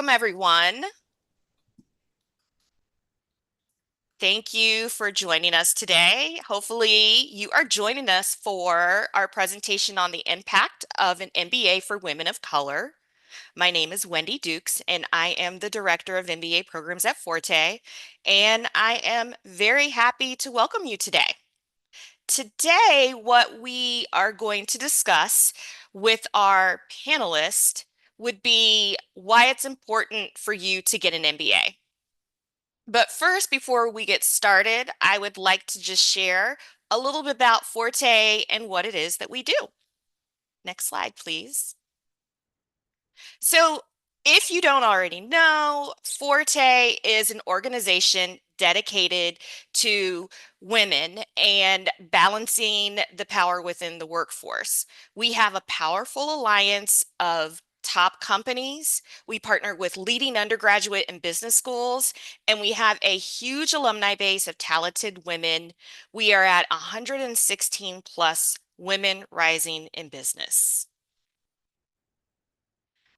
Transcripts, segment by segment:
Welcome, everyone. Thank you for joining us today. Hopefully, you are joining us for our presentation on the impact of an MBA for women of color. My name is Wendy Dukes, and I am the Director of MBA programs at Forté, and I am very happy to welcome you today. Today, what we are going to discuss with our panelist would be why it's important for you to get an MBA. But first, before we get started, I would like to just share a little bit about Forte and what it is that we do. Next slide, please. So, if you don't already know, Forte is an organization dedicated to women and balancing the power within the workforce. We have a powerful alliance of top companies. We partner with leading undergraduate and business schools, and we have a huge alumni base of talented women. We are at 116 plus women rising in business.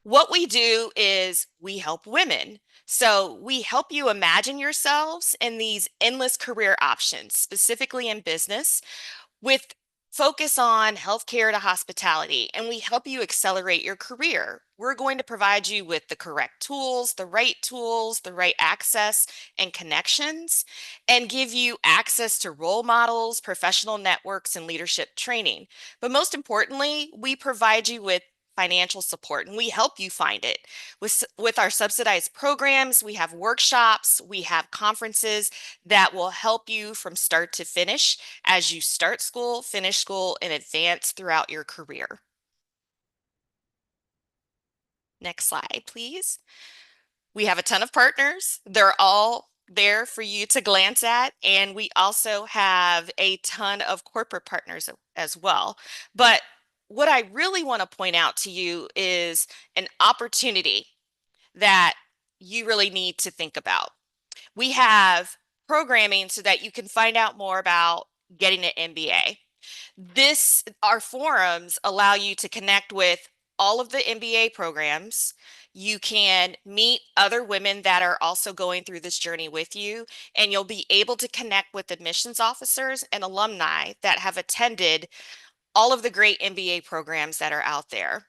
What we do is we help women. So we help you imagine yourselves in these endless career options, specifically in business, with focus on healthcare to hospitality, and we help you accelerate your career. We're going to provide you with the correct tools, the right access and connections, and give you access to role models, professional networks, and leadership training. But most importantly, we provide you with financial support and we help you find it with our subsidized programs. We have workshops, we have conferences that will help you from start to finish as you start school, finish school, and advance throughout your career. Next slide, please. We have a ton of partners. They're all there for you to glance at. And we also have a ton of corporate partners as well. But what I really want to point out to you is an opportunity that you really need to think about. We have programming so that you can find out more about getting an MBA. Our forums allow you to connect with all of the MBA programs. You can meet other women that are also going through this journey with you, and you'll be able to connect with admissions officers and alumni that have attended all of the great MBA programs that are out there.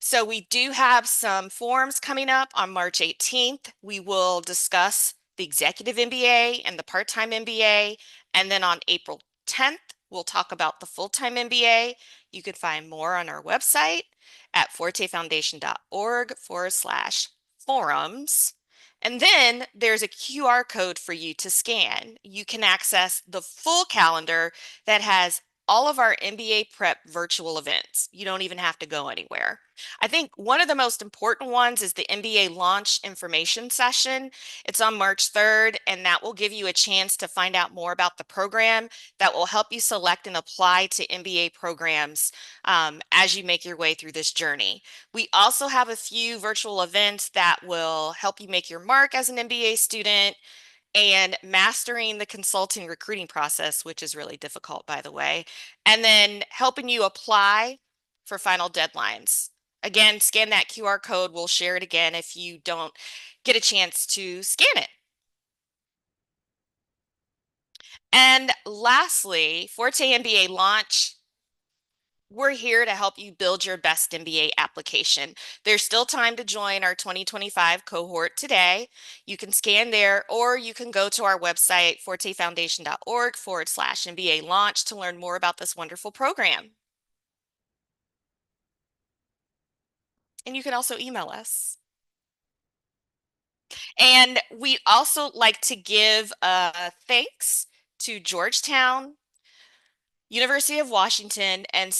So we do have some forums coming up on March 18th. We will discuss the executive MBA and the part-time MBA. And then on April 10th, we'll talk about the full-time MBA. You can find more on our website at fortefoundation.org/forums. And then there's a QR code for you to scan. You can access the full calendar that has all of our MBA prep virtual events. You don't even have to go anywhere. I think one of the most important ones is the MBA launch information session. It's on March 3rd, and that will give you a chance to find out more about the program that will help you select and apply to MBA programs as you make your way through this journey. We also have a few virtual events that will help you make your mark as an MBA student and mastering the consulting recruiting process, which is really difficult, by the way, and then helping you apply for final deadlines. Again, scan that QR code. We'll share it again if you don't get a chance to scan it. And lastly, Forte MBA launch. We're here to help you build your best MBA application. There's still time to join our 2025 cohort today. You can scan there, or you can go to our website, fortefoundation.org/MBA launch to learn more about this wonderful program. And you can also email us. And we'd also like to give thanks to Georgetown, University of Washington, and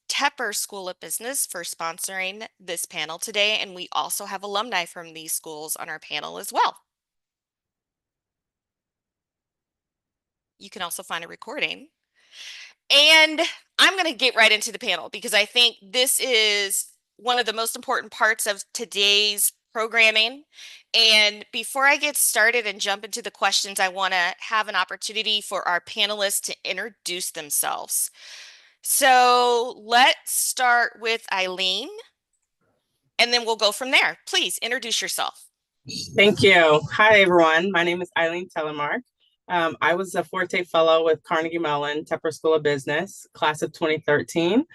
Tepper School of Business for sponsoring this panel today. And we also have alumni from these schools on our panel as well. You can also find a recording. And I'm going to get right into the panel because I think this is one of the most important parts of today's programming. And before I get started and jump into the questions, I want to have an opportunity for our panelists to introduce themselves. So let's start with Eileen. and then we'll go from there. Please introduce yourself. Thank you. Hi, everyone. My name is Eileen Telemark. I was a Forté Fellow with Carnegie Mellon Tepper School of Business, class of 2013,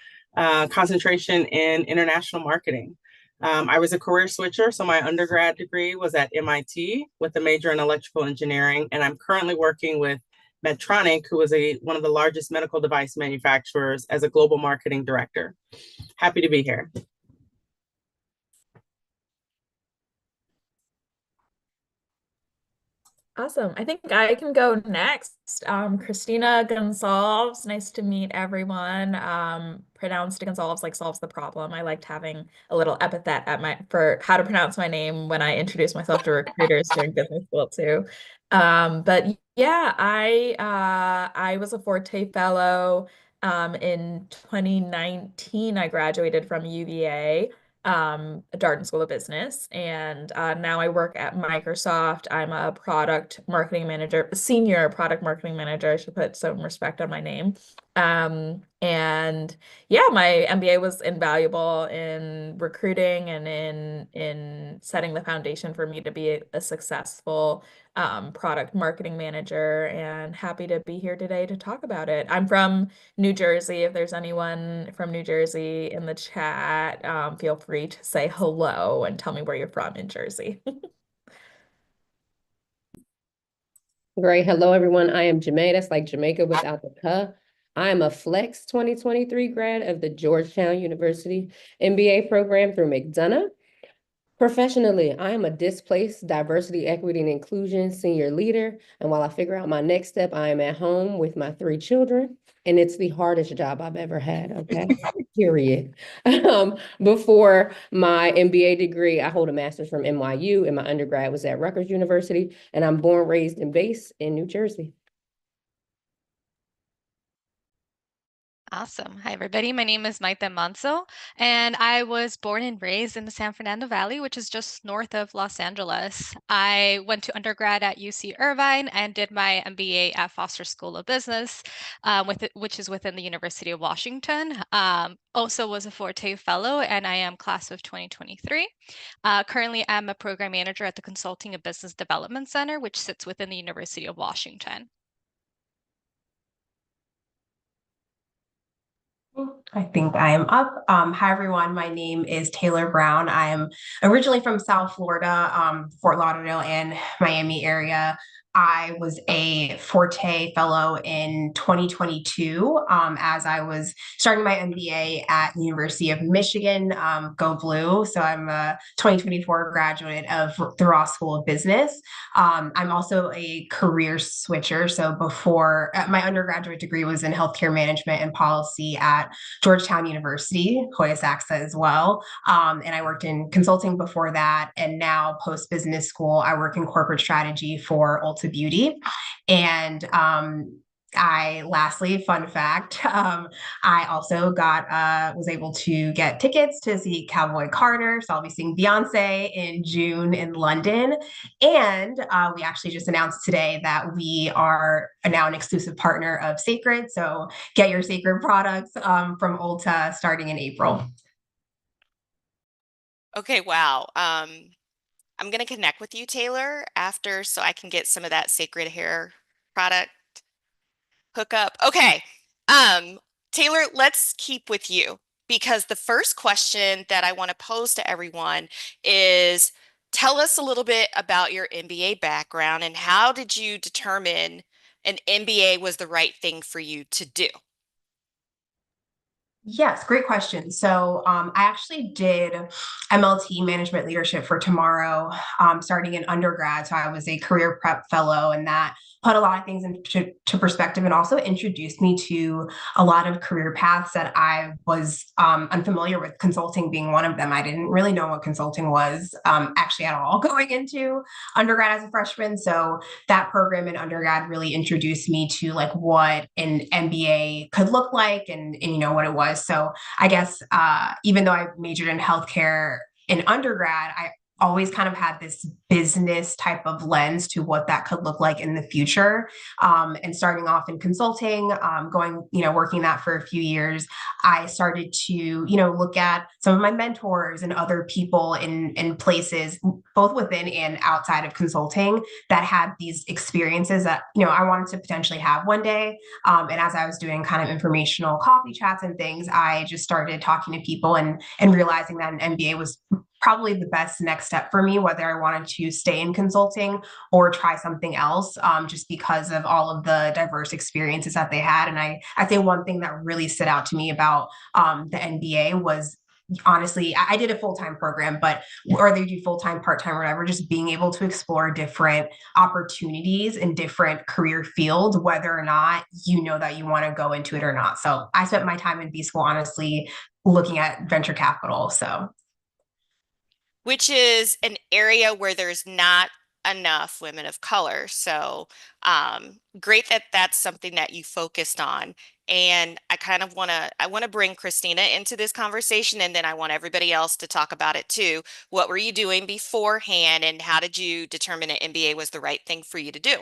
concentration in international marketing. I was a career switcher, so my undergrad degree was at MIT with a major in electrical engineering, and I'm currently working with Medtronic, who is one of the largest medical device manufacturers, as a global marketing director. Happy to be here. Awesome. I think I can go next. Christina Gonsalves. Nice to meet everyone. Pronounced Gonsalves like solves the problem. I liked having a little epithet at for how to pronounce my name when I introduce myself to recruiters during business school too. But yeah, I was a Forte Fellow. In 2019, I graduated from UVA. Darden School of Business. And now I work at Microsoft. I'm a product marketing manager, senior product marketing manager. I should put some respect on my name. And yeah, my MBA was invaluable in recruiting and in setting the foundation for me to be a successful product marketing manager, and happy to be here today to talk about it. I'm from New Jersey. If there's anyone from New Jersey in the chat, feel free to say hello and tell me where you're from in Jersey. Great. Hello, everyone. I am Jamaica. That's like Jamaica without the K. I am a Flex 2023 grad of the Georgetown University MBA program through McDonough. Professionally, I am a displaced diversity, equity, and inclusion senior leader. And while I figure out my next step, I am at home with my 3 children. And it's the hardest job I've ever had, okay? Period. Before my MBA degree, I hold a master's from NYU, and my undergrad was at Rutgers University. And I'm born, raised, and based in New Jersey. Awesome. Hi, everybody. My name is Maite Manso, and I was born and raised in the San Fernando Valley, which is just north of Los Angeles. I went to undergrad at UC Irvine and did my MBA at Foster School of Business, which is within the University of Washington. Also was a Forte Fellow, and I am class of 2023. Currently, I'm a program manager at the Consulting and Business Development Center, which sits within the University of Washington. I think I am up. Hi, everyone. My name is Taylor Brown. I am originally from South Florida, Fort Lauderdale and Miami area. I was a Forte Fellow in 2022 as I was starting my MBA at University of Michigan, Go Blue. So I'm a 2024 graduate of the Ross School of Business. I'm also a career switcher. So before my undergraduate degree was in healthcare management and policy at Georgetown University, Hoya Saxa as well. And I worked in consulting before that. And now post business school, I work in corporate strategy for Ulta Beauty. And lastly, fun fact, I also was able to get tickets to see Cowboy Carter. So I'll be seeing Beyonce in June in London. And we actually just announced today that we are now an exclusive partner of Sacred. So get your Sacred products from Ulta starting in April. Okay, wow. I'm going to connect with you, Taylor, after so I can get some of that Sacred hair product hookup. Okay. Taylor, let's keep with you because the first question that I want to pose to everyone is tell us a little bit about your MBA background and how did you determine an MBA was the right thing for you to do? Yes, great question. So I actually did MLT Management Leadership for Tomorrow starting in undergrad. So I was a career prep fellow, and that put a lot of things into perspective and also introduced me to a lot of career paths that I was unfamiliar with, consulting being one of them. I didn't really know what consulting was actually at all going into undergrad as a freshman. So that program in undergrad really introduced me to like what an MBA could look like and you know what it was. So I guess even though I majored in healthcare in undergrad, I always kind of had this business type of lens to what that could look like in the future. And starting off in consulting, going, working that for a few years, I started to, look at some of my mentors and other people in places, both within and outside of consulting, that had these experiences that, I wanted to potentially have one day. And as I was doing kind of informational coffee chats and things, I just started talking to people and realizing that an MBA was probably the best next step for me, whether I wanted to stay in consulting or try something else, just because of all of the diverse experiences that they had. And I think one thing that really stood out to me about the MBA was, honestly, I did a full-time program, but or they do full-time, part-time, or whatever, just being able to explore different opportunities in different career fields, whether or not you know that you want to go into it or not. So I spent my time in B school, honestly, looking at venture capital. So which is an area where there's not enough women of color. So great that that's something that you focused on. And I want to bring Christina into this conversation, and then I want everybody else to talk about it too. What were you doing beforehand, and how did you determine an MBA was the right thing for you to do?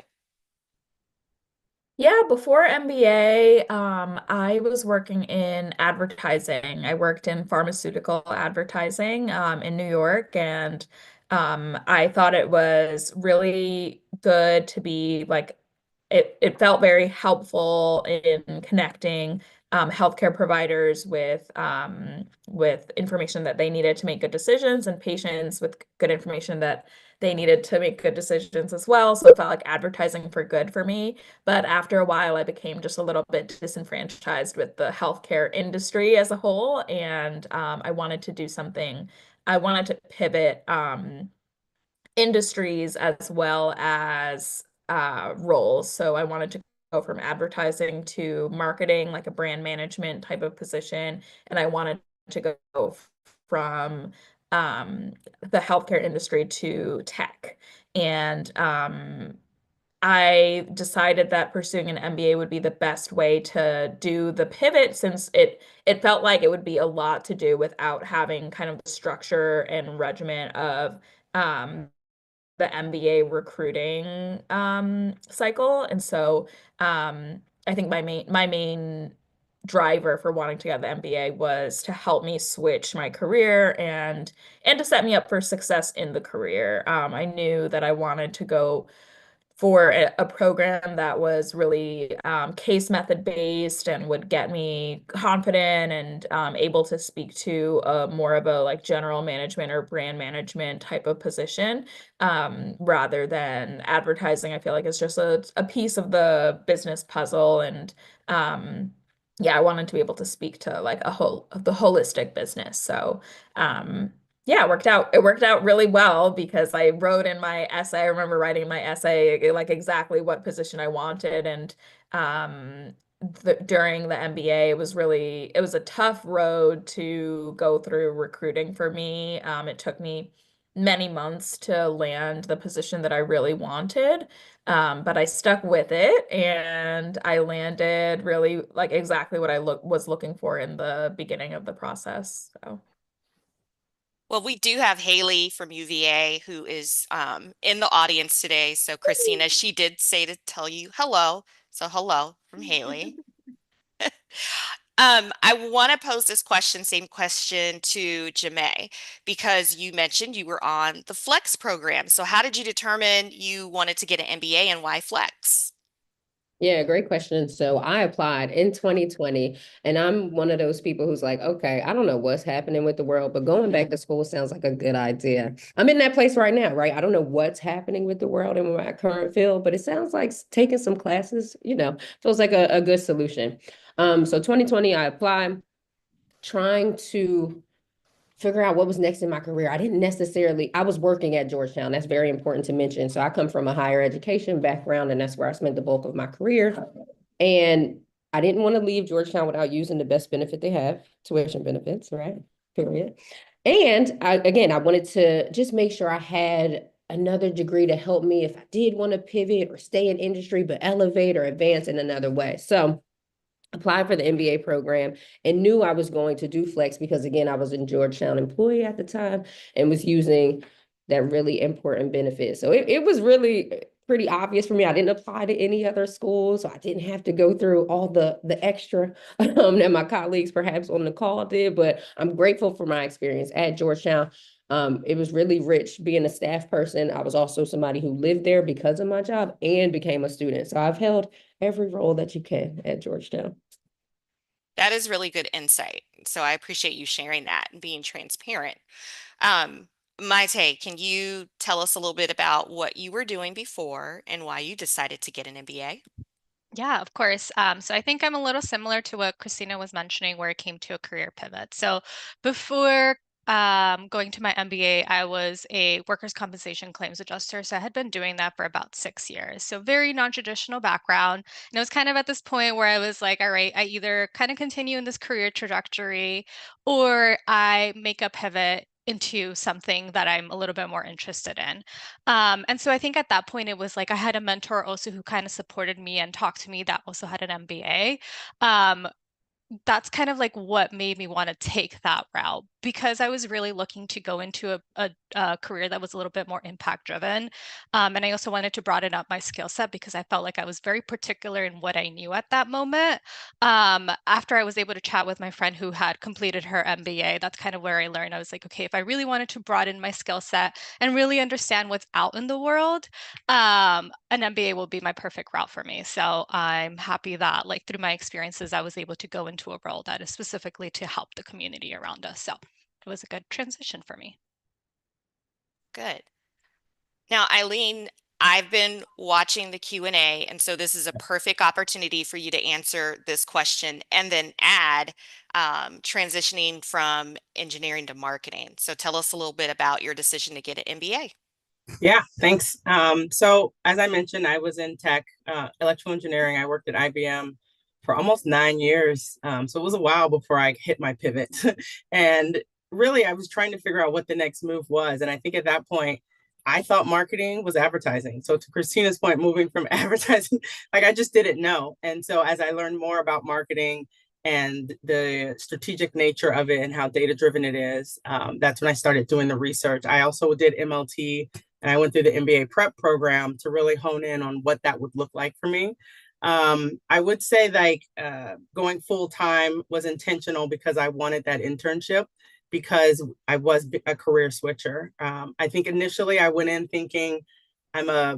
Yeah, before MBA, I was working in advertising. I worked in pharmaceutical advertising, in New York, and I thought it was really good to be like, it felt very helpful in connecting healthcare providers with information that they needed to make good decisions, and patients with good information that they needed to make good decisions as well. So it felt like advertising for good for me. But after a while, I became just a little bit disenfranchised with the healthcare industry as a whole. And I wanted to do something, I wanted to pivot industries as well as roles. So I wanted to go from advertising to marketing, like a brand management type of position. And I wanted to go from the healthcare industry to tech. And I decided that pursuing an MBA would be the best way to do the pivot, since it felt like it would be a lot to do without having kind of the structure and regimen of the MBA recruiting cycle. And so I think my main driver for wanting to get the MBA was to help me switch my career and to set me up for success in the career. I knew that I wanted to go for a program that was really case method based and would get me confident and able to speak to more of a like general management or brand management type of position, rather than advertising. I feel like it's just a piece of the business puzzle. And yeah, I wanted to be able to speak to like the holistic business. So yeah, it worked out really well because I wrote in my essay. I remember writing my essay like exactly what position I wanted. And during the MBA, it was a tough road to go through recruiting for me. It took me many months to land the position that I really wanted. But I stuck with it, and I landed really like exactly what I was looking for in the beginning of the process. So. Well, we do have Haley from UVA who is in the audience today. So, Christina, she did say to tell you hello. So, hello from Haley. I want to pose this question, same question to Jamae, because you mentioned you were on the Flex program. So, how did you determine you wanted to get an MBA, and why Flex? Yeah, great question. So I applied in 2020, and I'm one of those people who's like, okay, I don't know what's happening with the world, but going back to school sounds like a good idea. I'm in that place right now, right? I don't know what's happening with the world in my current field, but it sounds like taking some classes, feels like a good solution. So 2020, I applied, trying to figure out what was next in my career. I was working at Georgetown. That's very important to mention. So I come from a higher education background, and that's where I spent the bulk of my career. And I didn't want to leave Georgetown without using the best benefit they have, tuition benefits, right? Period. And I wanted to just make sure I had another degree to help me if I did want to pivot or stay in industry, but elevate or advance in another way. So applied for the MBA program and knew I was going to do Flex because, again, I was a Georgetown employee at the time and was using that really important benefit. So it was really pretty obvious for me. I didn't apply to any other school, so I didn't have to go through all the extra that my colleagues perhaps on the call did. But I'm grateful for my experience at Georgetown. It was really rich being a staff person. I was also somebody who lived there because of my job and became a student. So I've held every role that you can at Georgetown. That is really good insight. So I appreciate you sharing that and being transparent. Maite, can you tell us a little bit about what you were doing before and why you decided to get an MBA? Yeah, of course. So I think I'm a little similar to what Christina was mentioning, where it came to a career pivot. So before going to my MBA, I was a workers' compensation claims adjuster. So I had been doing that for about 6 years. So very non-traditional background. And it was kind of at this point where I was like, all right, I either kind of continue in this career trajectory or I make a pivot into something that I'm a little bit more interested in. And so I think at that point, it was like I had a mentor also who kind of supported me and talked to me that also had an MBA. That's kind of like what made me want to take that route because I was really looking to go into a career that was a little bit more impact driven. And I also wanted to broaden up my skill set because I felt like I was very particular in what I knew at that moment. After I was able to chat with my friend who had completed her MBA, that's kind of where I learned. I was like, okay, if I really wanted to broaden my skill set and really understand what's out in the world, an MBA will be my perfect route for me. So I'm happy that like through my experiences, I was able to go into a role that is specifically to help the community around us. So it was a good transition for me. Good. Now, Eileen, I've been watching the Q&A, and so this is a perfect opportunity for you to answer this question and then add transitioning from engineering to marketing. So tell us a little bit about your decision to get an MBA. Yeah, thanks. So as I mentioned, I was in tech, electrical engineering. I worked at IBM for almost 9 years. So it was a while before I hit my pivot. And really, I was trying to figure out what the next move was. And I think at that point, I thought marketing was advertising. So to Christina's point, moving from advertising, like I just didn't know. And so as I learned more about marketing and the strategic nature of it and how data driven it is, that's when I started doing the research. I also did MLT and I went through the MBA prep program to really hone in on what that would look like for me. I would say like going full time was intentional because I wanted that internship because I was a career switcher. I think initially I went in thinking I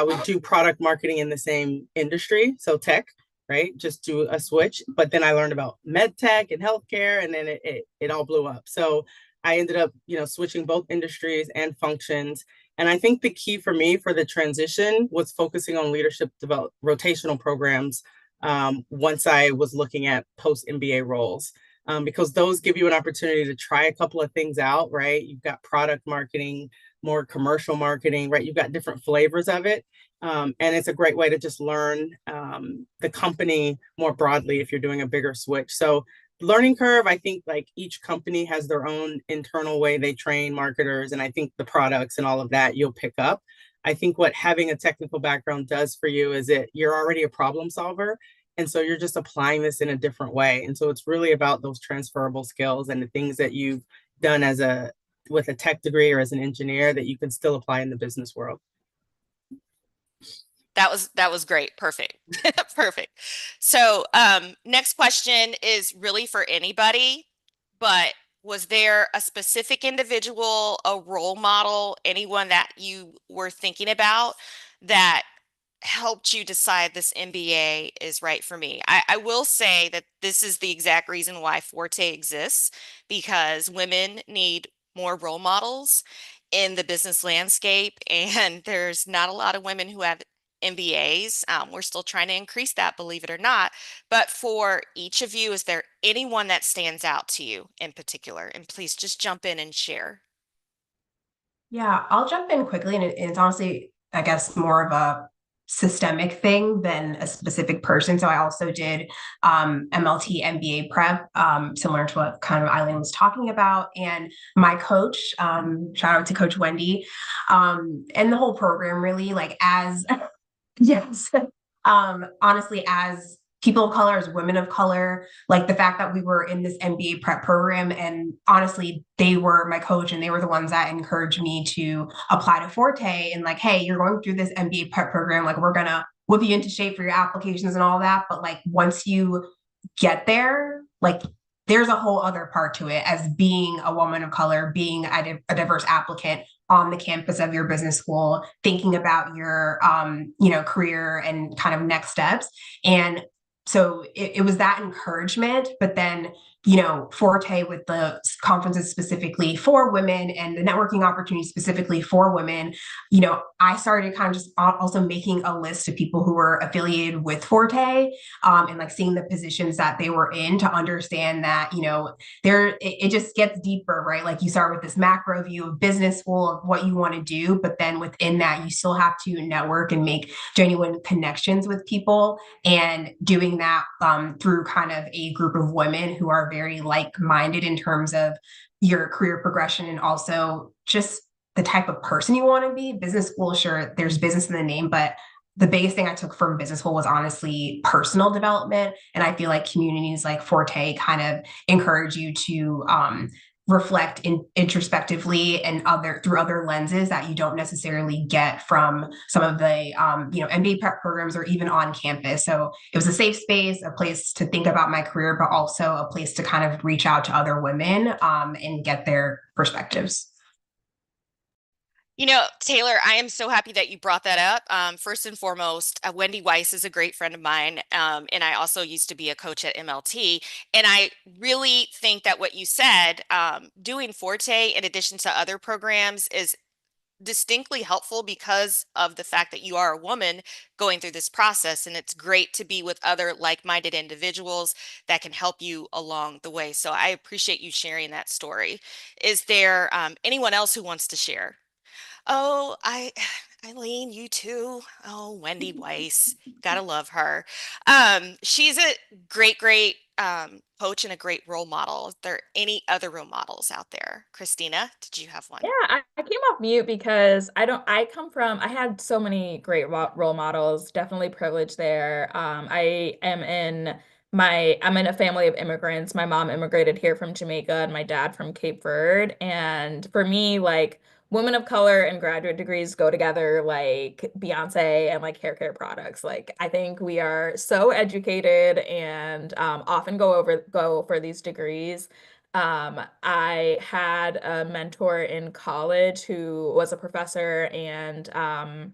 would do product marketing in the same industry, so tech, right? Just do a switch. But then I learned about med tech and healthcare, and then it all blew up. So I ended up, switching both industries and functions. And I think the key for me for the transition was focusing on leadership rotational programs once I was looking at post MBA roles. Because those give you an opportunity to try a couple of things out, right? You've got product marketing, more commercial marketing, right? You've got different flavors of it. And it's a great way to just learn the company more broadly if you're doing a bigger switch. So learning curve, I think like each company has their own internal way they train marketers. And I think the products and all of that you'll pick up. I think what having a technical background does for you is that you're already a problem solver. And so you're just applying this in a different way. And so it's really about those transferable skills and the things that you've done with a tech degree or as an engineer that you can still apply in the business world. That was great. Perfect. Perfect. So next question is really for anybody, but was there a specific individual, a role model, anyone that you were thinking about that helped you decide this MBA is right for me? I will say that this is the exact reason why Forté exists, because women need more role models in the business landscape, and there's not a lot of women who have MBAs. We're still trying to increase that, believe it or not. But for each of you, is there anyone that stands out to you in particular? And please just jump in and share. Yeah, I'll jump in quickly, and it's honestly, I guess, more of a systemic thing than a specific person. So I also did MLT MBA prep, similar to what kind of Eileen was talking about. And my coach, shout out to Coach Wendy, and the whole program really, like as, yes, honestly, as people of color, as women of color, like the fact that we were in this MBA prep program, and honestly, they were my coach and they were the ones that encouraged me to apply to Forte and like, hey, you're going through this MBA prep program, like we're gonna whip you into shape for your applications and all that. But like once you get there, like there's a whole other part to it as being a woman of color, being a diverse applicant on the campus of your business school, thinking about your career and kind of next steps. And so it was that encouragement, but then Forte with the conferences specifically for women and the networking opportunities specifically for women, I started kind of just also making a list of people who were affiliated with Forte, and like seeing the positions that they were in to understand that, it just gets deeper, right? Like you start with this macro view of business school of what you want to do, but then within that, you still have to network and make genuine connections with people, and doing that through kind of a group of women who are very like-minded in terms of your career progression and also just the type of person you want to be. Business school, sure, there's business in the name, but the biggest thing I took from business school was honestly personal development. And I feel like communities like Forte kind of encourage you to reflect introspectively and through other lenses that you don't necessarily get from some of the MBA prep programs or even on campus. So it was a safe space, a place to think about my career, but also a place to kind of reach out to other women and get their perspectives. Taylor, I am so happy that you brought that up. First and foremost, Wendy Weiss is a great friend of mine, and I also used to be a coach at MLT. And I really think that what you said, doing Forte in addition to other programs, is distinctly helpful because of the fact that you are a woman going through this process. And it's great to be with other like-minded individuals that can help you along the way. So I appreciate you sharing that story. Is there anyone else who wants to share? Oh, Eileen, you too. Oh, Wendy Weiss. Gotta love her. She's a great coach and a great role model. Is there any other role models out there? Christina, did you have one? Yeah, I came off mute because I had so many great role models, definitely privileged there. I'm in a family of immigrants. My mom immigrated here from Jamaica and my dad from Cape Verde. And for me, like women of color and graduate degrees go together like Beyonce and like hair care products. Like I think we are so educated and often go for these degrees. I had a mentor in college who was a professor, and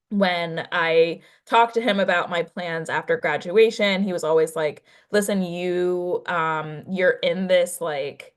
when I talked to him about my plans after graduation, he was always like, "Listen, you're in this like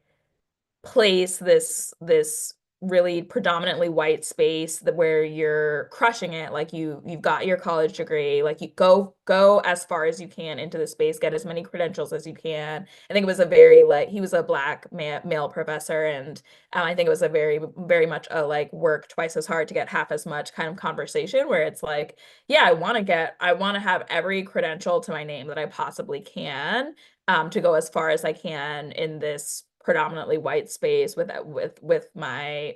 place, this really predominantly white space that where you're crushing it, like you've got your college degree, like you go as far as you can into the space, get as many credentials as you can." I think it was a very like he was a black male professor, and I think it was a very much a like work twice as hard to get half as much kind of conversation where it's like, yeah, I want to have every credential to my name that I possibly can, to go as far as I can in this predominantly white space with my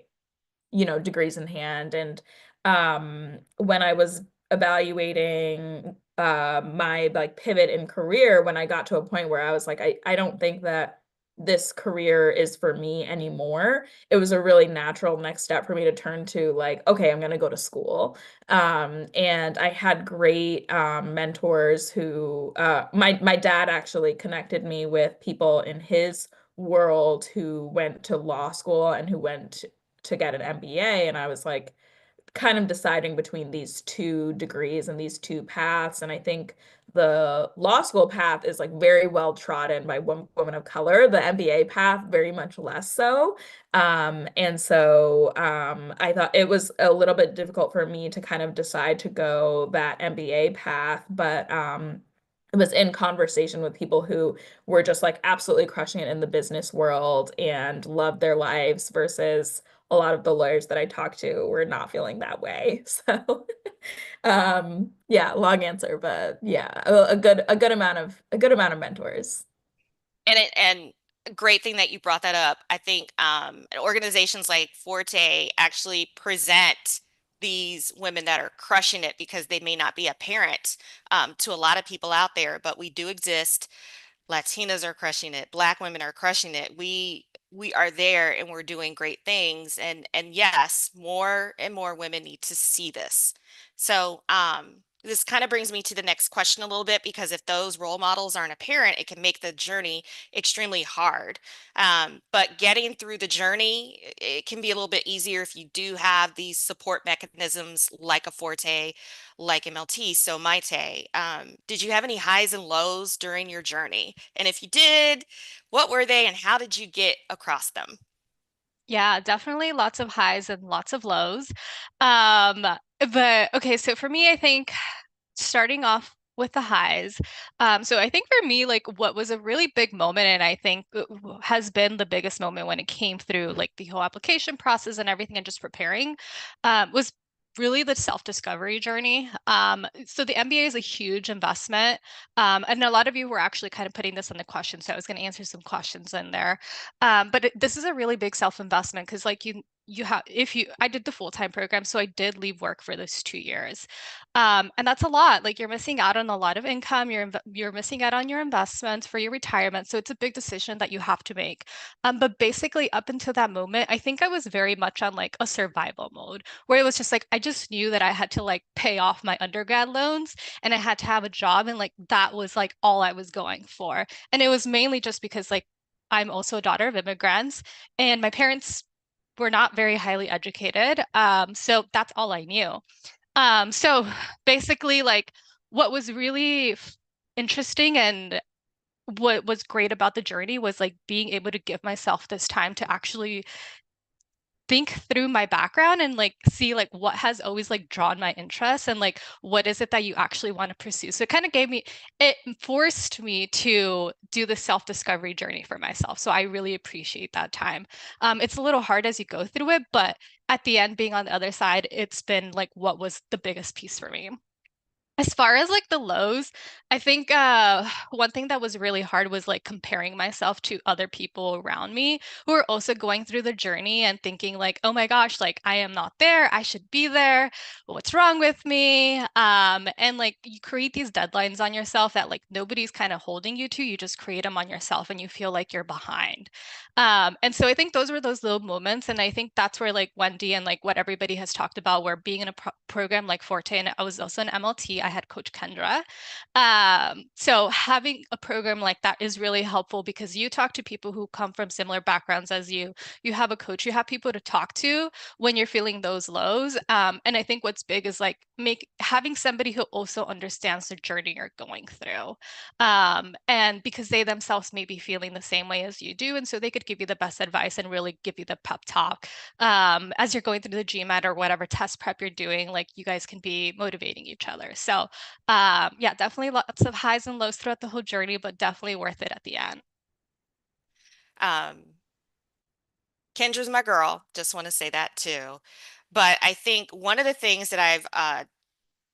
degrees in hand. And when I was evaluating my like pivot in career, when I got to a point where I was like, I don't think that this career is for me anymore, it was a really natural next step for me to turn to like, okay, I'm going to go to school. And I had great mentors who my dad actually connected me with people in his world who went to law school and who went to get an MBA. And I was like kind of deciding between these two degrees and these two paths. And I think the law school path is like very well trodden by women of color, the MBA path very much less so. And so I thought it was a little bit difficult for me to kind of decide to go that MBA path, but it was in conversation with people who were just like absolutely crushing it in the business world and loved their lives versus a lot of the lawyers that I talked to were not feeling that way. So yeah, long answer, but yeah, a good amount of mentors. And a great thing that you brought that up. I think organizations like Forte actually present these women that are crushing it, because they may not be apparent to a lot of people out there, but we do exist. Latinas are crushing it. Black women are crushing it. We are there and we're doing great things. And yes, more and more women need to see this. So this kind of brings me to the next question a little bit, because if those role models aren't apparent, it can make the journey extremely hard. But getting through the journey, it can be a little bit easier if you do have these support mechanisms like a Forte, like MLT. So Maite, did you have any highs and lows during your journey? And if you did, what were they and how did you get across them? Yeah, definitely lots of highs and lots of lows. Um, but okay, so for me, I think starting off with the highs. So I think for me, like what was a really big moment, and I think has been the biggest moment when it came through like the whole application process and everything and just preparing, was really the self-discovery journey. So the MBA is a huge investment. And a lot of you were actually kind of putting this on the question. So I was going to answer some questions in there. But this is a really big self-investment because like you have if you I did the full-time program, so I did leave work for those 2 years. And that's a lot. Like you're missing out on a lot of income. You're missing out on your investments for your retirement. So it's a big decision that you have to make. But basically, up until that moment, I think I was very much on like a survival mode, where it was just like I just knew that I had to like pay off my undergrad loans and I had to have a job, and like that was like all I was going for. And it was mainly just because like I'm also a daughter of immigrants, and my parents were not very highly educated. So that's all I knew. So basically, like what was really interesting and what was great about the journey was like being able to give myself this time to actually think through my background and like see like what has always like drawn my interest and like what is it that you actually want to pursue. So it kind of it forced me to do the self-discovery journey for myself. So I really appreciate that time. It's a little hard as you go through it, but at the end, being on the other side, it's been like what was the biggest piece for me. As far as like the lows, I think one thing that was really hard was like comparing myself to other people around me who are also going through the journey and thinking like, oh my gosh, like I am not there, I should be there. What's wrong with me? And like you create these deadlines on yourself that like nobody's kind of holding you to. You just create them on yourself and you feel like you're behind. And so I think those were those little moments. And I think that's where like Wendy and like what everybody has talked about, where being in a program like Forte, and I was also an MLT, I had Coach Kendra. So having a program like that is really helpful because you talk to people who come from similar backgrounds as you have a coach, you have people to talk to when you're feeling those lows. And I think what's big is like having somebody who also understands the journey you're going through. And because they themselves may be feeling the same way as you do. And so they could give you the best advice and really give you the pep talk as you're going through the GMAT or whatever test prep you're doing, like you guys can be motivating each other. So yeah, definitely lots of highs and lows throughout the whole journey, but definitely worth it at the end. Um, Kendra's my girl. Just want to say that too. But I think one of the things that I've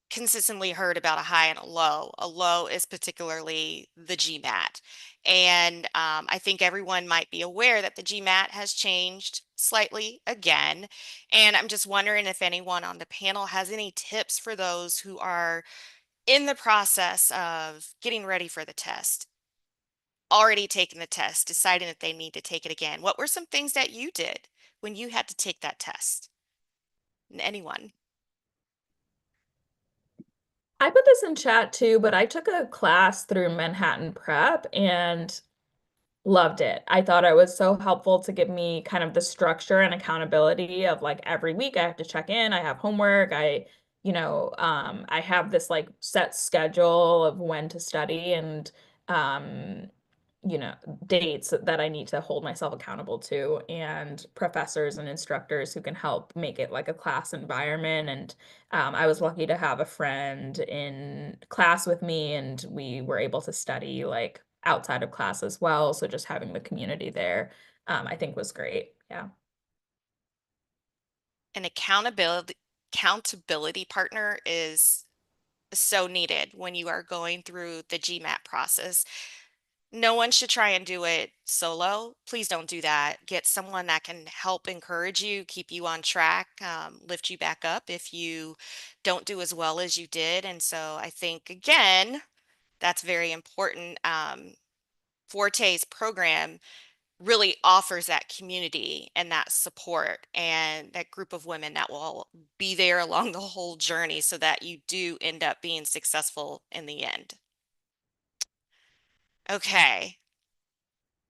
consistently heard about a high and a low is particularly the GMAT. And I think everyone might be aware that the GMAT has changed slightly again. And I'm just wondering if anyone on the panel has any tips for those who are in the process of getting ready for the test, already taken the test, deciding that they need to take it again. What were some things that you did when you had to take that test? Anyone? I put this in chat too, but I took a class through Manhattan Prep and loved it. I thought it was so helpful to give me kind of the structure and accountability of like every week I have to check in, I have homework, I have this like set schedule of when to study and um, you know, dates that I need to hold myself accountable to, and professors and instructors who can help make it like a class environment. And I was lucky to have a friend in class with me, and we were able to study like outside of class as well. So just having the community there, I think was great. Yeah. An accountability partner is so needed when you are going through the GMAT process. No one should try and do it solo. Please don't do that. Get someone that can help encourage you, keep you on track, lift you back up if you don't do as well as you did. And so I think, again, that's very important. Forte's program really offers that community and that support and that group of women that will be there along the whole journey so that you do end up being successful in the end. Okay.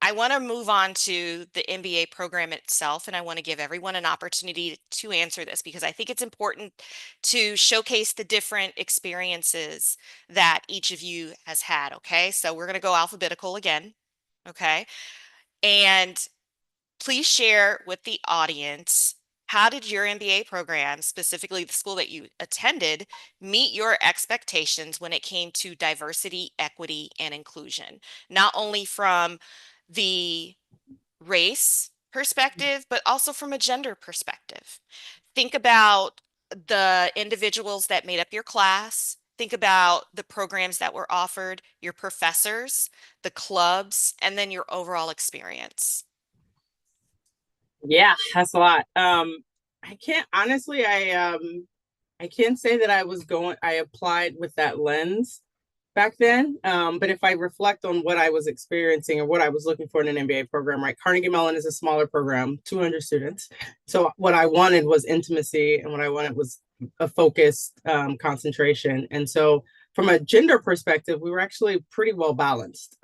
I want to move on to the MBA program itself, and I want to give everyone an opportunity to answer this because I think it's important to showcase the different experiences that each of you has had. Okay, so we're going to go alphabetical again. Okay, and please share with the audience, how did your MBA program, specifically the school that you attended, meet your expectations when it came to diversity, equity, and inclusion? Not only from the race perspective, but also from a gender perspective. Think about the individuals that made up your class. Think about the programs that were offered, your professors, the clubs, and then your overall experience. Yeah, that's a lot. I can't honestly, I can't say that I applied with that lens back then. But if I reflect on what I was experiencing or what I was looking for in an MBA program, right? Carnegie Mellon is a smaller program, 200 students. So what I wanted was intimacy, and what I wanted was a focused concentration. And so from a gender perspective, we were actually pretty well balanced,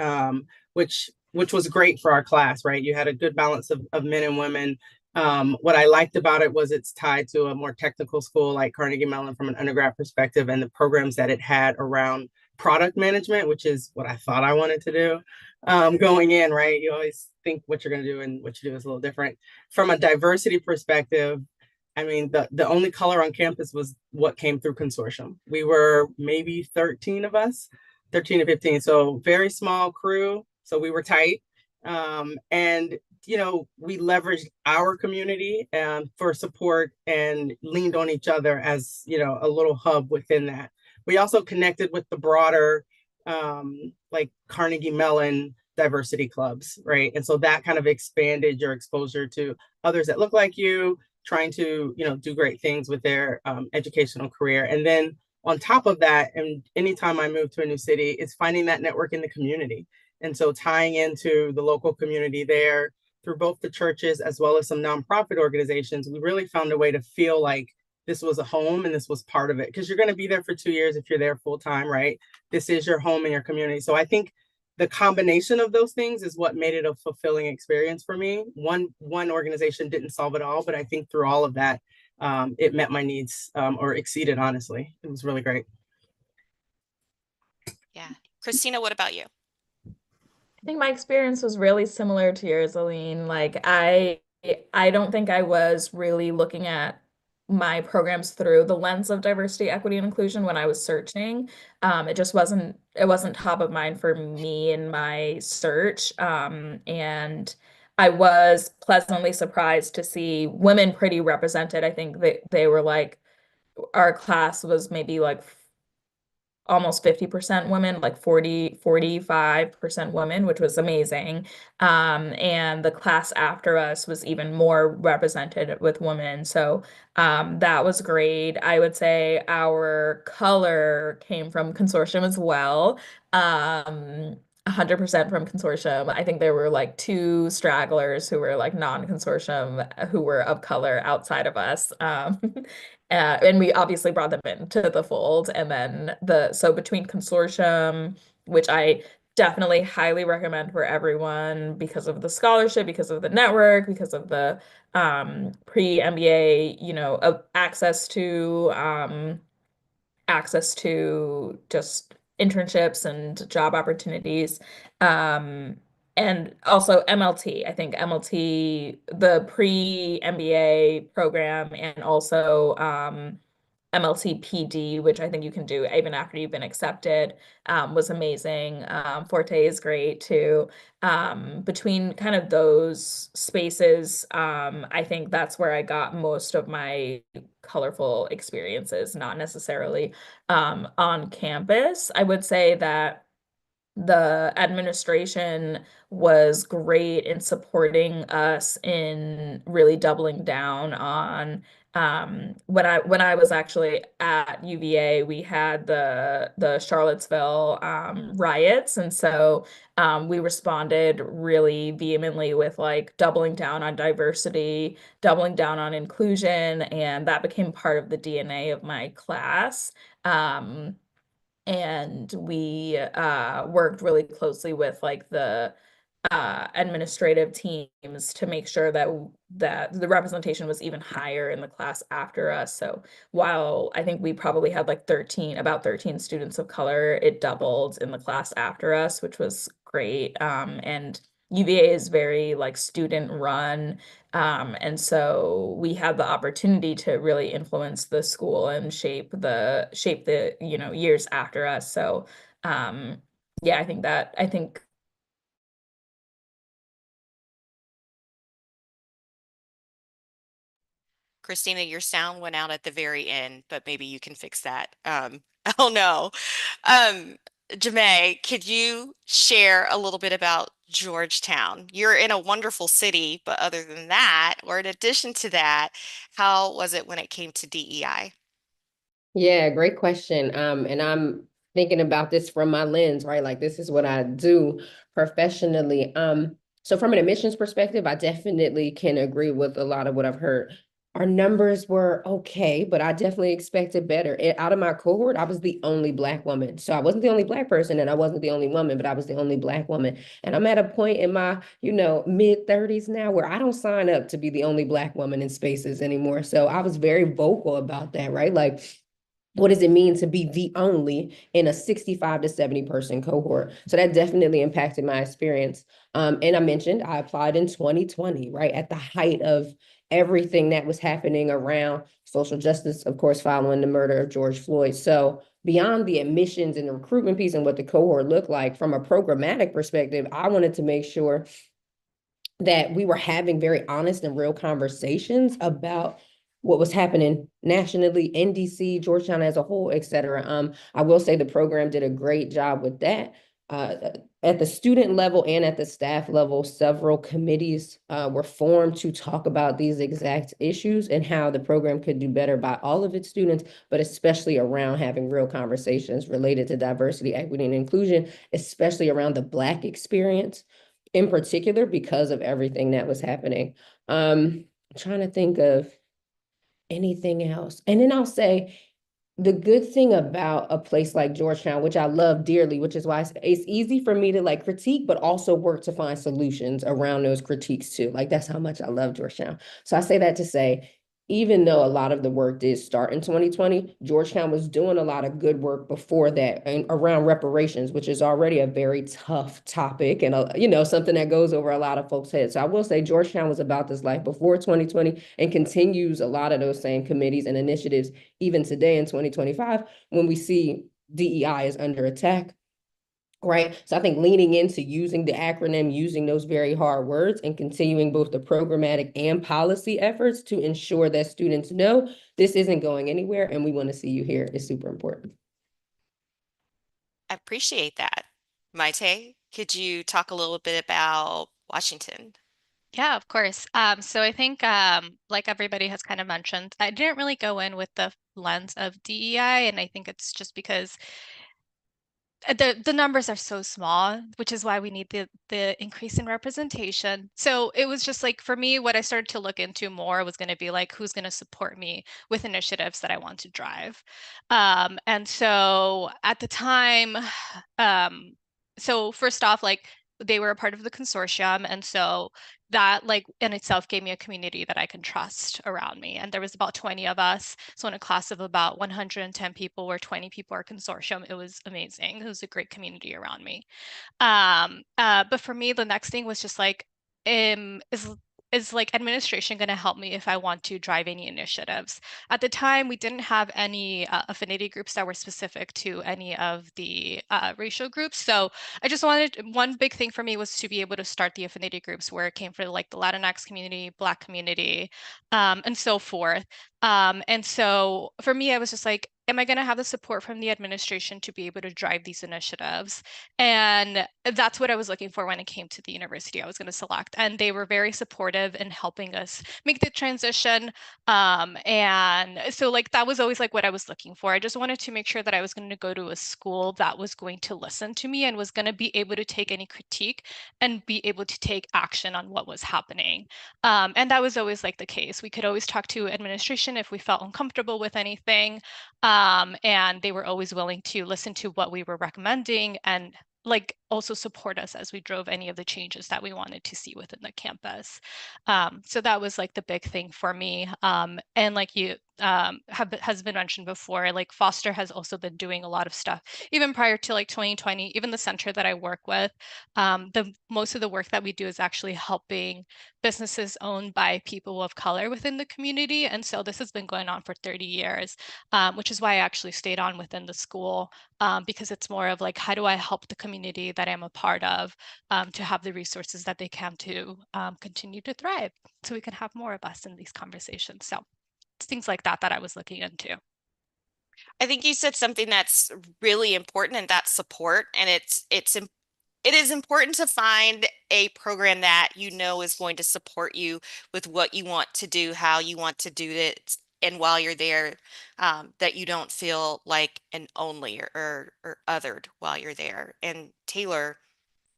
which was great for our class, right? You had a good balance of men and women. What I liked about it was it's tied to a more technical school like Carnegie Mellon from an undergrad perspective, and the programs that it had around product management, which is what I thought I wanted to do going in, right? You always think what you're going to do and what you do is a little different. From a diversity perspective, I mean, the only color on campus was what came through consortium. We were maybe 13 of us, 13 to 15. So very small crew. So we were tight. And we leveraged our community for support and leaned on each other as, a little hub within that. We also connected with the broader, like Carnegie Mellon diversity clubs, right? And so that kind of expanded your exposure to others that look like you, trying to, do great things with their educational career. And then on top of that, and anytime I move to a new city, it's finding that network in the community. And so tying into the local community there through both the churches as well as some nonprofit organizations, we really found a way to feel like this was a home and this was part of it. Because you're going to be there for 2 years if you're there full time, right? This is your home and your community. So I think the combination of those things is what made it a fulfilling experience for me. One organization didn't solve it all, but I think through all of that, it met my needs or exceeded, honestly. It was really great. Yeah. Christina, what about you? I think my experience was really similar to yours, Aline. Like I don't think I was really looking at my programs through the lens of diversity, equity, and inclusion when I was searching. It wasn't top of mind for me in my search. And I was pleasantly surprised to see women pretty represented. I think they were like, our class was maybe like almost 50% women, like 45% women, which was amazing. And the class after us was even more represented with women. So that was great. I would say our color came from consortium as well. 100% from consortium. I think there were like two stragglers who were like non-consortium who were of color outside of us. And we obviously brought them into the fold. And then so between consortium, which I definitely highly recommend for everyone because of the scholarship, because of the network, because of the pre-MBA, access to just internships and job opportunities. And also MLT. I think MLT, the pre-MBA program, and also MLT PD, which I think you can do even after you've been accepted, was amazing. Forte is great too. Between kind of those spaces, I think that's where I got most of my colorful experiences, not necessarily on campus. I would say that the administration was great in supporting us in really doubling down on when I was actually at UVA, we had the Charlottesville riots, and so we responded really vehemently with like doubling down on diversity, doubling down on inclusion, and that became part of the DNA of my class. And we worked really closely with like the administrative teams to make sure that the representation was even higher in the class after us. So while I think we probably had like about 13 students of color, it doubled in the class after us, which was great. And UVA is very like student run. And so we had the opportunity to really influence the school and shape the, years after us. So yeah, I think Christina, your sound went out at the very end, but maybe you can fix that. I don't know. Um, Jemay, could you share a little bit about Georgetown? You're in a wonderful city, but other than that, or in addition to that, how was it when it came to DEI? Yeah, great question. And I'm thinking about this from my lens, right? Like this is what I do professionally. So from an admissions perspective, I definitely can agree with a lot of what I've heard. Our numbers were okay, but I definitely expected better. Out of my cohort, I was the only Black woman. So I wasn't the only Black person and I wasn't the only woman, but I was the only Black woman. And I'm at a point in my, mid 30s now where I don't sign up to be the only Black woman in spaces anymore. So I was very vocal about that, right? Like, what does it mean to be the only in a 65 to 70 person cohort? So that definitely impacted my experience. And I mentioned I applied in 2020, right? At the height of everything that was happening around social justice, of course, following the murder of George Floyd. So beyond the admissions and the recruitment piece and what the cohort looked like, from a programmatic perspective, I wanted to make sure that we were having very honest and real conversations about what was happening nationally in DC, Georgetown as a whole, et cetera. I will say the program did a great job with that. At the student level and at the staff level, several committees were formed to talk about these exact issues and how the program could do better by all of its students, but especially around having real conversations related to diversity, equity, and inclusion, especially around the Black experience in particular because of everything that was happening. I'm trying to think of anything else. And then I'll say the good thing about a place like Georgetown, which I love dearly, which is why it's easy for me to like critique, but also work to find solutions around those critiques too. Like that's how much I love Georgetown. So I say that to say, even though a lot of the work did start in 2020, Georgetown was doing a lot of good work before that and around reparations, which is already a very tough topic and something that goes over a lot of folks' heads. So I will say Georgetown was about this life before 2020 and continues a lot of those same committees and initiatives even today in 2025 when we see DEI is under attack, right? So I think leaning into using the acronym, using those very hard words and continuing both the programmatic and policy efforts to ensure that students know this isn't going anywhere and we want to see you here is super important. I appreciate that. Maite, could you talk a little bit about Washington? Yeah, of course. So I think, like everybody has kind of mentioned, I didn't really go in with the lens of DEI, and I think it's just because the numbers are so small, which is why we need the increase in representation. So it was just like for me, what I started to look into more was going to be like who's going to support me with initiatives that I want to drive. And so at the time, so first off, like they were a part of the consortium, and so that like in itself gave me a community that I can trust around me. And there was about 20 of us. So in a class of about 110 people where 20 people are consortium, it was amazing. It was a great community around me. But for me, the next thing was just like, is like administration going to help me if I want to drive any initiatives? At the time, we didn't have any affinity groups that were specific to any of the racial groups. So I just wanted, one big thing for me was to be able to start the affinity groups where it came for like the Latinx community, Black community, and so forth. And so for me, I was just like, am I going to have the support from the administration to be able to drive these initiatives? And that's what I was looking for when it came to the university I was going to select. And they were very supportive in helping us make the transition. And so like that was always like what I was looking for. I just wanted to make sure that I was going to go to a school that was going to listen to me and was going to be able to take any critique and be able to take action on what was happening. And that was always like the case. We could always talk to administration if we felt uncomfortable with anything. And they were always willing to listen to what we were recommending and like also support us as we drove any of the changes that we wanted to see within the campus. So that was like the big thing for me. And like you has been mentioned before, like Foster has also been doing a lot of stuff, even prior to like 2020, even the center that I work with, the most of the work that we do is actually helping businesses owned by people of color within the community. And so this has been going on for 30 years, which is why I actually stayed on within the school, because it's more of like, how do I help the community that I'm a part of to have the resources that they can to continue to thrive so we can have more of us in these conversations. So it's things like that that I was looking into. I think you said something that's really important, and that's support. And it is important to find a program that you know is going to support you with what you want to do, how you want to do it, and while you're there, that you don't feel like an only or othered while you're there. And Taylor,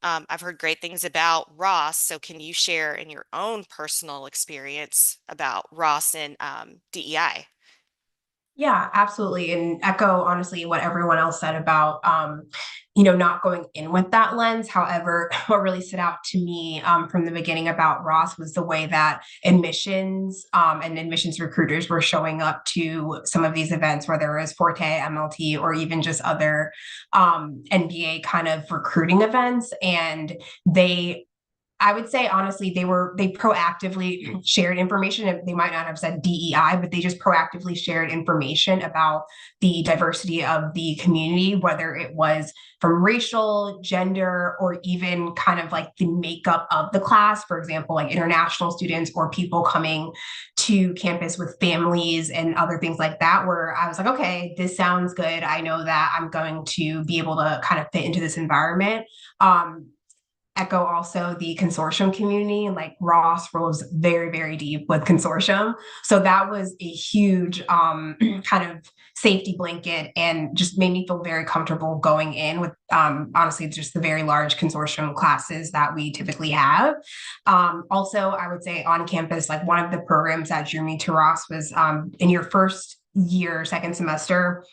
I've heard great things about Ross. So can you share in your own personal experience about Ross and DEI? Yeah, absolutely. And echo honestly what everyone else said about not going in with that lens. However, what really stood out to me from the beginning about Ross was the way that admissions and admissions recruiters were showing up to some of these events, whether it was Forté, MLT, or even just other NBA kind of recruiting events. And I would say honestly, they proactively shared information. They might not have said DEI, but they just proactively shared information about the diversity of the community, whether it was from racial, gender, or even kind of like the makeup of the class. For example, like international students or people coming to campus with families and other things like that, where I was like, okay, this sounds good. I know that I'm going to be able to kind of fit into this environment. Echo also the consortium community, like Ross rolls very, very deep with consortium. So that was a huge kind of safety blanket and just made me feel very comfortable going in with honestly just the very large consortium classes that we typically have. Also, I would say on campus, like one of the programs that drew me to Ross was in your first year, second semester,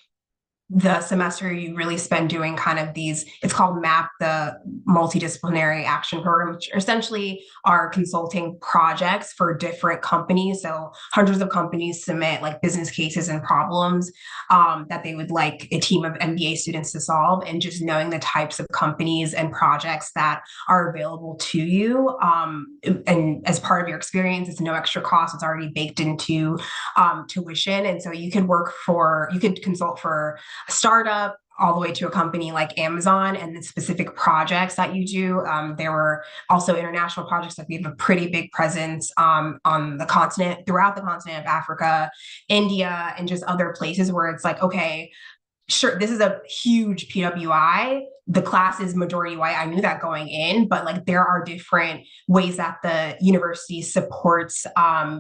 the semester you really spend doing kind of these, it's called MAP, the multidisciplinary action program, which essentially are consulting projects for different companies. So hundreds of companies submit like business cases and problems that they would like a team of MBA students to solve, and just knowing the types of companies and projects that are available to you. And as part of your experience, it's no extra cost. It's already baked into tuition. And so you could consult for a startup all the way to a company like Amazon, and the specific projects that you do. There were also international projects. Like we have a pretty big presence on the continent, throughout the continent of Africa, India, and just other places where it's like, okay, sure, this is a huge PWI. The class is majority white. I knew that going in, but like there are different ways that the university supports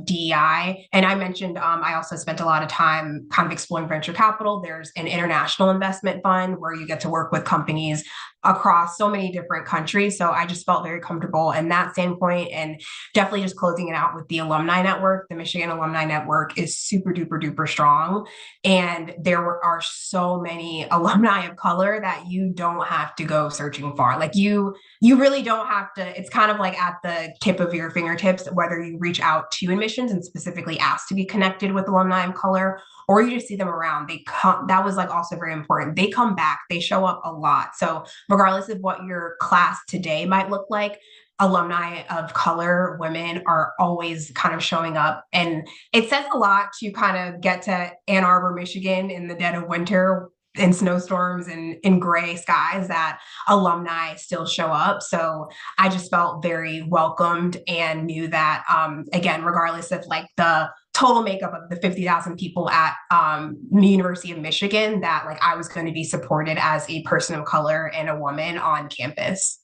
DEI. And I mentioned I also spent a lot of time kind of exploring venture capital. There's an international investment fund where you get to work with companies across so many different countries. So I just felt very comfortable in that standpoint, and definitely just closing it out with the alumni network. The Michigan Alumni Network is super duper duper strong. And are so many alumni of color that you don't have to go searching far. Like you really don't have to. It's kind of like at the tip of your fingertips, whether you reach out to admissions and specifically ask to be connected with alumni of color, or you just see them around. They come. That was like also very important. They come back. They show up a lot. So regardless of what your class today might look like, alumni of color, women are always kind of showing up. And it says a lot to kind of get to Ann Arbor, Michigan in the dead of winter in snowstorms and in gray skies, that alumni still show up. So I just felt very welcomed and knew that, again, regardless of like the total makeup of the 50,000 people at the University of Michigan that like I was going to be supported as a person of color and a woman on campus.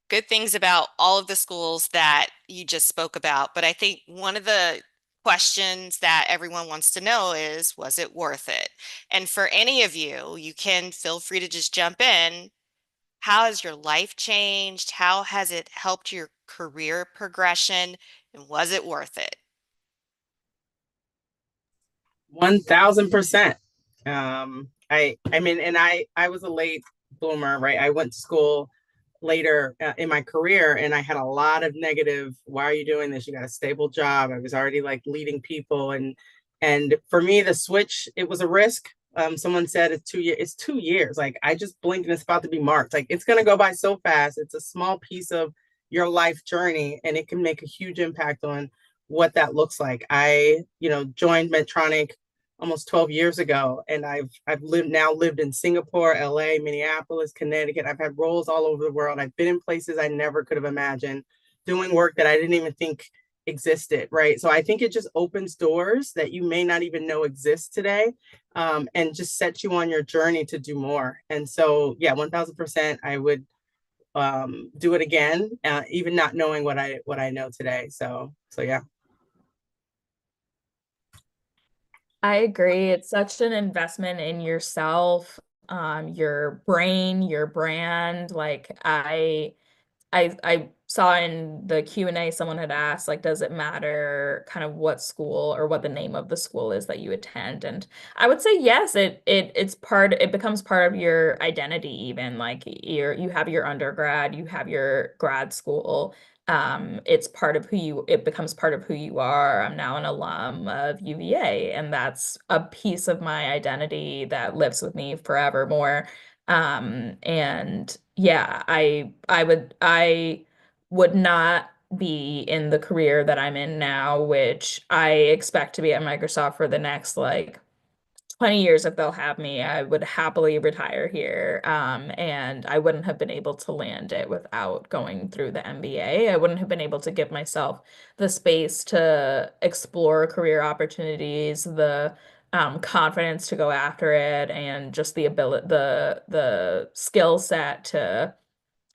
Good things about all of the schools that you just spoke about, but I think one of the questions that everyone wants to know is, was it worth it? And for any of you, you can feel free to just jump in. How has your life changed? How has it helped your career progression? And was it worth it? 1000%. I mean, and I was a late bloomer, right? I went to school later in my career, and I had a lot of negative, why are you doing this? You got a stable job. I was already like leading people, and for me the switch, it was a risk. Someone said it's 2 years. It's 2 years. Like I just blinked and it's about to be March. Like it's gonna go by so fast. It's a small piece of your life journey, and it can make a huge impact on what that looks like. I, joined Medtronic almost 12 years ago, and I've lived in Singapore, LA, Minneapolis, Connecticut. I've had roles all over the world. I've been in places I never could have imagined, doing work that I didn't even think existed, right? So I think it just opens doors that you may not even know exist today, and just sets you on your journey to do more. And so, yeah, 1000%, I would do it again, even not knowing what I know today. So yeah. I agree. It's such an investment in yourself, your brain, your brand. Like I saw in the Q&A someone had asked, like, does it matter kind of what school or what the name of the school is that you attend? And I would say yes, it becomes part of your identity even. Like you have your undergrad, you have your grad school. It becomes part of who you are. I'm now an alum of UVA, and that's a piece of my identity that lives with me forevermore. And yeah, I would not be in the career that I'm in now, which I expect to be at Microsoft for the next like 20 years if they'll have me. I would happily retire here. And I wouldn't have been able to land it without going through the MBA. I wouldn't have been able to give myself the space to explore career opportunities, the confidence to go after it, and just the ability, the skill set to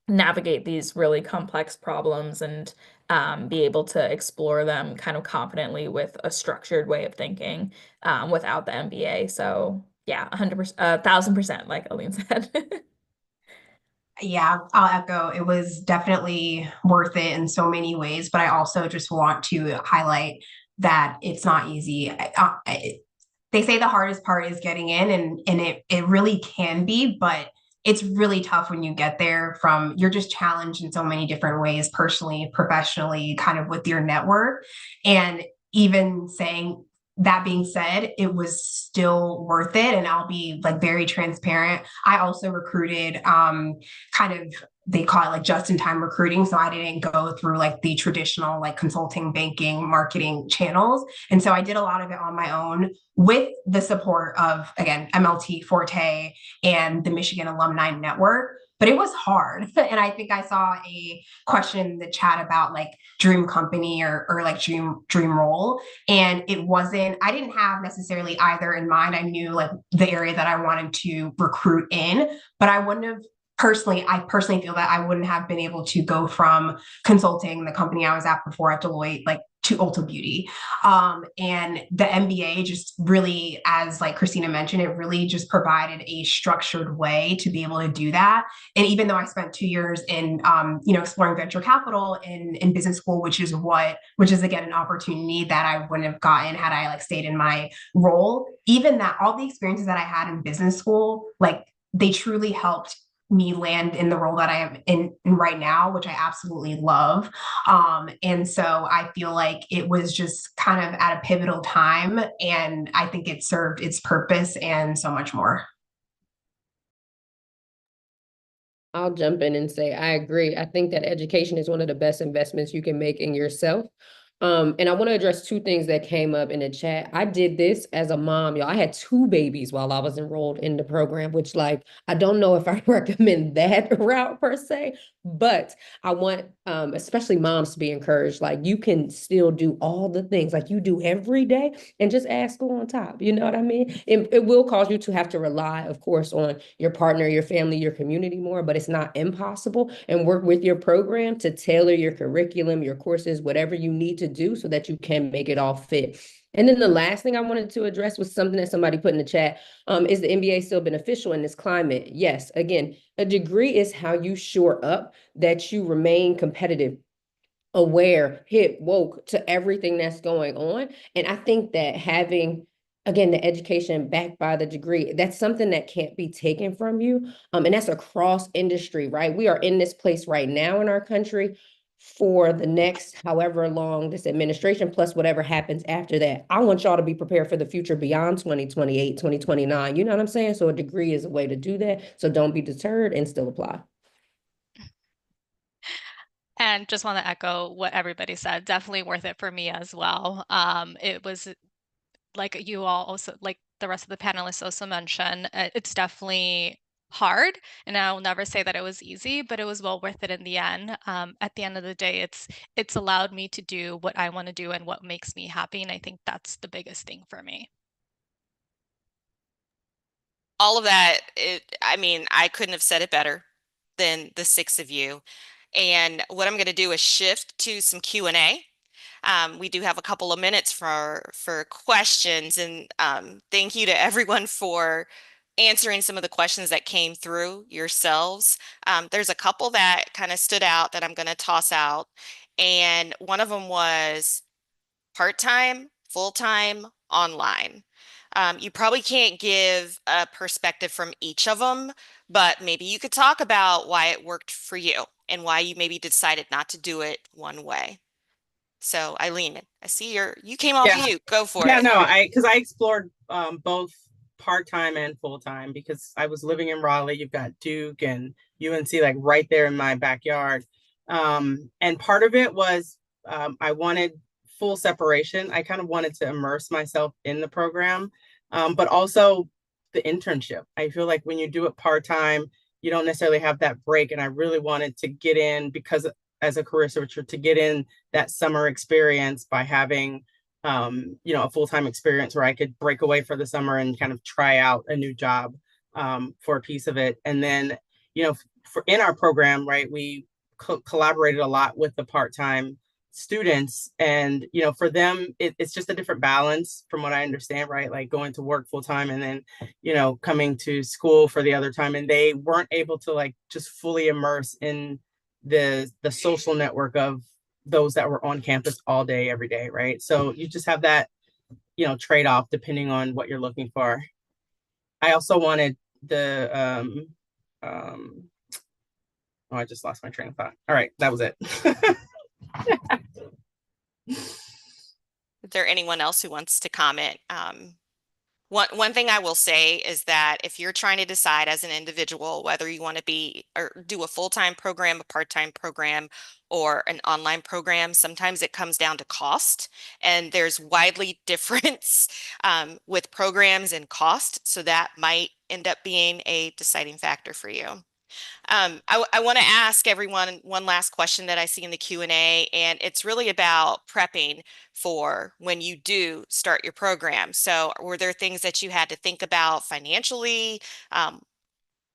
navigate these really complex problems and be able to explore them kind of confidently with a structured way of thinking without the MBA. So yeah, 100%, 1000%, like Aline said. Yeah, I'll echo. It was definitely worth it in so many ways, but I also just want to highlight that it's not easy. They say the hardest part is getting in, and it really can be, but it's really tough when you get there. You're just challenged in so many different ways, personally, professionally, kind of with your network. And even saying that being said, it was still worth it. And I'll be like very transparent. I also recruited kind of, they call it like just in time recruiting. So I didn't go through like the traditional like consulting, banking, marketing channels. And so I did a lot of it on my own with the support of, again, MLT, Forté, and the Michigan Alumni Network. But it was hard. And I think I saw a question in the chat about like dream company or like dream role. And I didn't have necessarily either in mind. I knew like the area that I wanted to recruit in, but I personally feel that I wouldn't have been able to go from consulting, the company I was at before at Deloitte, like to Ulta Beauty. And the MBA just really, as like Christina mentioned, it really just provided a structured way to be able to do that. And even though I spent 2 years in, exploring venture capital in business school, which is again, an opportunity that I wouldn't have gotten had I like stayed in my role, even that all the experiences that I had in business school, like they truly helped me land in the role that I am in right now, which I absolutely love. And so I feel like it was just kind of at a pivotal time, and I think it served its purpose and so much more. I'll jump in and say I agree. I think that education is one of the best investments you can make in yourself. And I want to address two things that came up in the chat. I did this as a mom, y'all. I had two babies while I was enrolled in the program, which like I don't know if I recommend that route per se, but I want especially moms to be encouraged. Like you can still do all the things like you do every day and just add school on top. You know what I mean? It will cause you to have to rely, of course, on your partner, your family, your community more, but it's not impossible. And work with your program to tailor your curriculum, your courses, whatever you need to do so that you can make it all fit. And then the last thing I wanted to address was something that somebody put in the chat. Is the MBA still beneficial in this climate? Yes. Again, a degree is how you shore up that you remain competitive, aware, hip, woke to everything that's going on. And I think that having, again, the education backed by the degree, that's something that can't be taken from you. And that's across industry, right? We are in this place right now in our country for the next however long this administration plus whatever happens after that. I want y'all to be prepared for the future beyond 2028, 2029. You know what I'm saying? So a degree is a way to do that. So don't be deterred and still apply. And just want to echo what everybody said. Definitely worth it for me as well. It was like you all also, like the rest of the panelists also mentioned, it's definitely hard. And I'll never say that it was easy, but it was well worth it in the end. At the end of the day, it's allowed me to do what I want to do and what makes me happy. And I think that's the biggest thing for me. All of that, I mean, I couldn't have said it better than the six of you. And what I'm going to do is shift to some Q&A. We do have a couple of minutes for questions, and thank you to everyone for answering some of the questions that came through yourselves. There's a couple that kind of stood out that I'm going to toss out, and one of them was part-time, full-time, online. You probably can't give a perspective from each of them, but maybe you could talk about why it worked for you and why you maybe decided not to do it one way. So Eileen, I see you came off mute. Go for it. No, because I explored both part-time and full-time because I was living in Raleigh. You've got Duke and UNC like right there in my backyard. And part of it was I wanted full separation. I kind of wanted to immerse myself in the program, but also the internship. I feel like when you do it part-time, you don't necessarily have that break. And I really wanted to get in because as a career switcher to get in that summer experience by having a full-time experience where I could break away for the summer and kind of try out a new job for a piece of it. And then, in our program, right, we collaborated a lot with the part-time students. And, for them, it's just a different balance from what I understand, right? Like going to work full-time and then, coming to school for the other time. And they weren't able to like just fully immerse in the social network of those that were on campus all day, every day, right? So you just have that, trade-off depending on what you're looking for. I also wanted the oh, I just lost my train of thought. All right, that was it. Is there anyone else who wants to comment? One thing I will say is that if you're trying to decide as an individual whether you want to be or do a full-time program, a part-time program, or an online program, sometimes it comes down to cost, and there's widely difference with programs and cost, so that might end up being a deciding factor for you. I want to ask everyone one last question that I see in the Q&A, and it's really about prepping for when you do start your program. So were there things that you had to think about financially,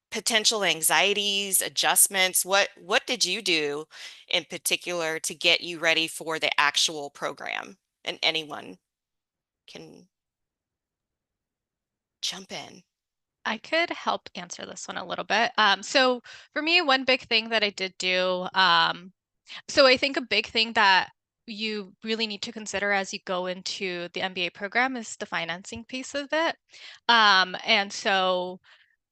potential anxieties, adjustments? What did you do in particular to get you ready for the actual program? And anyone can jump in. I could help answer this one a little bit. So for me, one big thing that I did do, so I think a big thing that you really need to consider as you go into the MBA program is the financing piece of it. And so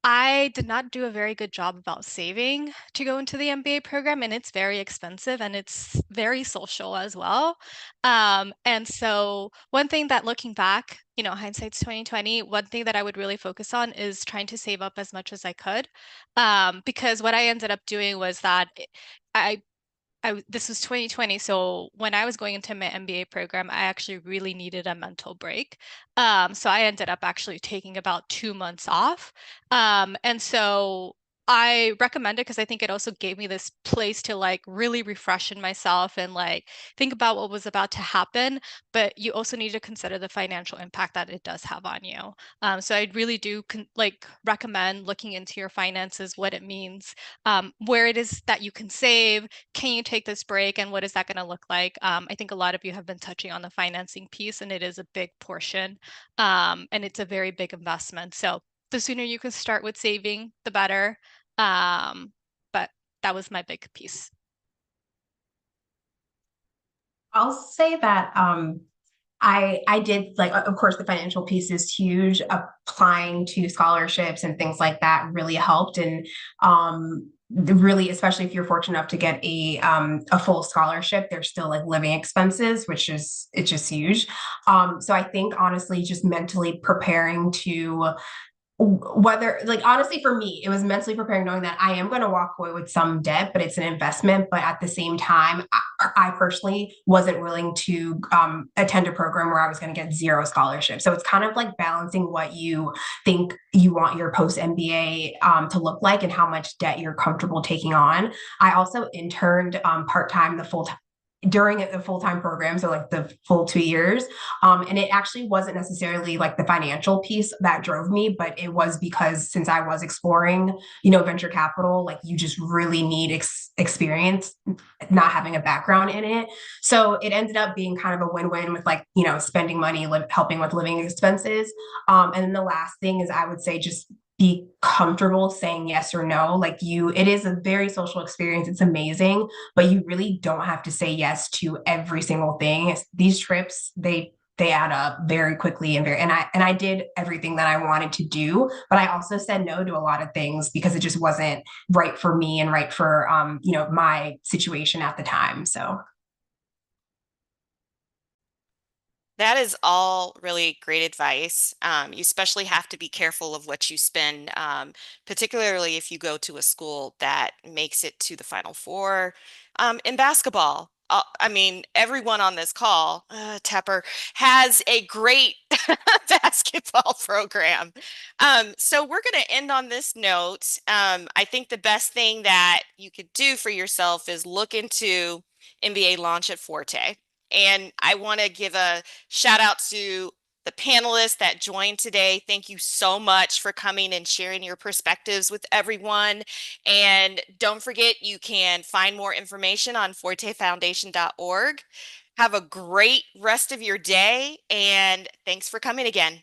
I did not do a very good job about saving to go into the MBA program, and it's very expensive and it's very social as well. And so one thing that looking back, hindsight's 2020, one thing that I would really focus on is trying to save up as much as I could. Because what I ended up doing was that I this was 2020. So when I was going into my MBA program, I actually really needed a mental break. So I ended up actually taking about 2 months off. And so I recommend it because I think it also gave me this place to like really refresh in myself and like think about what was about to happen. But you also need to consider the financial impact that it does have on you. So I really do like recommend looking into your finances, what it means, where it is that you can save. Can you take this break, and what is that going to look like? I think a lot of you have been touching on the financing piece, and it is a big portion, and it's a very big investment. So the sooner you can start with saving, the better. But that was my big piece. I'll say that I did like, of course, the financial piece is huge. Applying to scholarships and things like that really helped, and really, especially if you're fortunate enough to get a full scholarship, there's still like living expenses, which is it's just huge. So I think honestly, just mentally preparing to whether like honestly for me it was mentally preparing knowing that I am going to walk away with some debt, but it's an investment. But at the same time, I personally wasn't willing to attend a program where I was going to get zero scholarship. So it's kind of like balancing what you think you want your post MBA to look like and how much debt you're comfortable taking on. I also interned part-time the full during the full-time program, so like the full 2 years. And it actually wasn't necessarily like the financial piece that drove me, but it was because since I was exploring, venture capital, like you just really need experience, not having a background in it. So it ended up being kind of a win-win with like, spending money, helping with living expenses. And then the last thing is I would say just be comfortable saying yes or no. Like it is a very social experience. It's amazing, but you really don't have to say yes to every single thing. These trips, they add up very quickly and I did everything that I wanted to do, but I also said no to a lot of things because it just wasn't right for me and right for my situation at the time. So That is all really great advice. You especially have to be careful of what you spend, particularly if you go to a school that makes it to the Final Four. In basketball, I mean, everyone on this call, Tepper, has a great basketball program. So we're going to end on this note. I think the best thing that you could do for yourself is look into MBA launch at Forte. And I want to give a shout out to the panelists that joined today. Thank you so much for coming and sharing your perspectives with everyone. And don't forget, you can find more information on fortefoundation.org. Have a great rest of your day, and thanks for coming again.